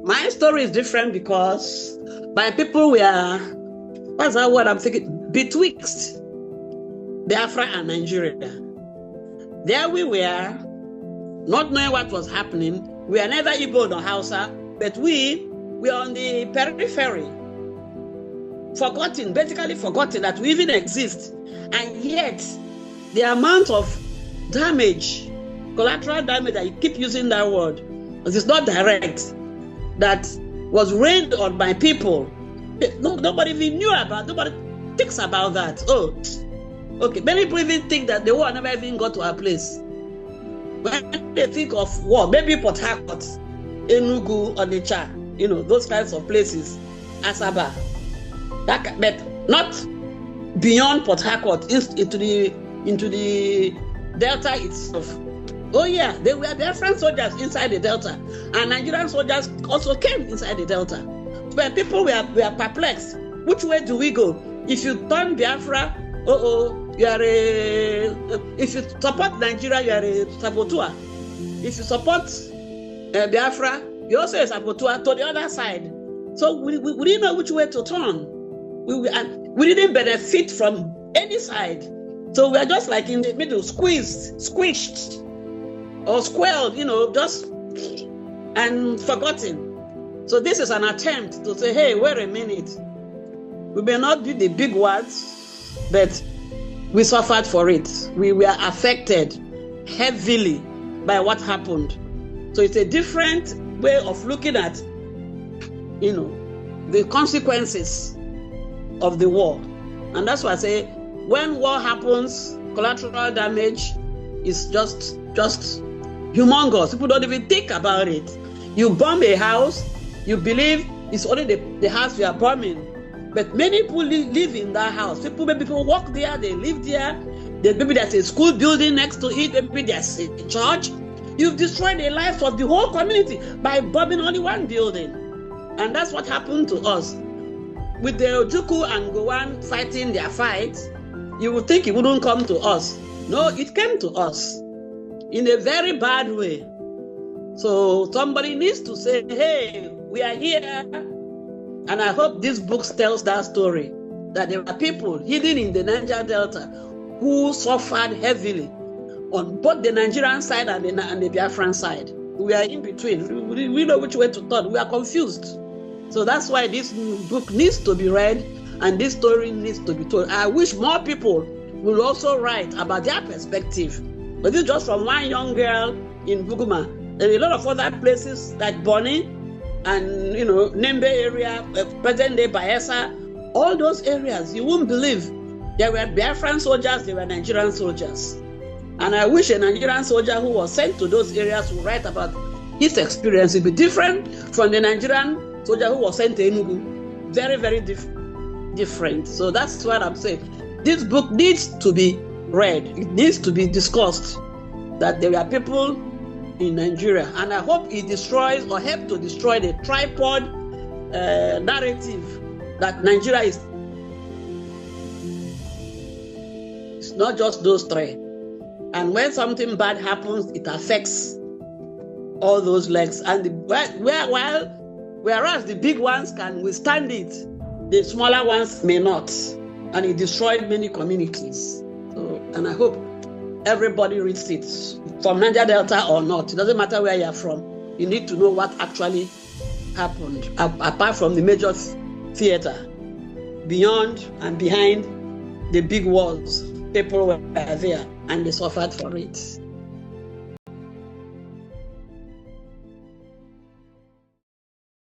My story is different because my people were, what's that word I'm thinking? Betwixt Biafra and Nigeria. There we were, not knowing what was happening. We are neither Igbo nor Hausa, but we are on the periphery. Basically forgotten that we even exist. And yet, the amount of damage, collateral damage, I keep using that word, because it's not direct, that was rained on my people. Nobody even knew about, nobody thinks about that. Oh, okay. Many people even think that the war never even got to our place. When they think of war, maybe Port Harcourt, Enugu, Onitsha, those kinds of places, Asaba, but not beyond Port Harcourt, into the Delta itself. Oh yeah, there were Biafran soldiers inside the Delta, and Nigerian soldiers also came inside the Delta. But people were perplexed. Which way do we go? If you turn Biafra, you are if you support Nigeria, you are a saboteur. If you support Biafra, you also a saboteur to the other side. So we didn't know which way to turn. We didn't benefit from any side. So we are just like in the middle, squished, or squelched, just and forgotten. So this is an attempt to say, hey, wait a minute. We may not do the big words, but we suffered for it. We were affected heavily by what happened. So it's a different way of looking at, the consequences of the war. And that's why I say, when war happens, collateral damage is just humongous. People don't even think about it. You bomb a house, you believe it's only the house you are bombing. But many people live in that house. People walk there, they live there. Maybe there's a school building next to it, maybe there's a church. You've destroyed the lives of the whole community by bombing only one building. And that's what happened to us. With the Ojukwu and Gowon fighting their fight, you would think it wouldn't come to us. No, it came to us in a very bad way. So somebody needs to say, hey, we are here. And I hope this book tells that story, that there are people hidden in the Niger Delta who suffered heavily on both the Nigerian side and the Biafran side. We are in between. We know which way to turn. We are confused. So that's why this book needs to be read and this story needs to be told. I wish more people will also write about their perspective. But this is just from one young girl in Buguma. There are a lot of other places like Bonny and, Nembe area, present-day Bayelsa, all those areas, you won't believe. There were Biafran soldiers, there were Nigerian soldiers. And I wish a Nigerian soldier who was sent to those areas would write about his experience. It would be different from the Nigerian soldier who was sent to Enugu. Very, very different. So that's what I'm saying. This book needs to be read. It needs to be discussed. That there are people in Nigeria. And I hope it destroys or helps to destroy the tripod narrative that Nigeria is. It's not just those three. And when something bad happens, it affects all those legs. And whereas the big ones can withstand it, the smaller ones may not. And it destroyed many communities. So, and I hope everybody reads it, from Niger Delta or not. It doesn't matter where you're from. You need to know what actually happened, apart from the major theater. Beyond and behind the big walls, people were there and they suffered for it.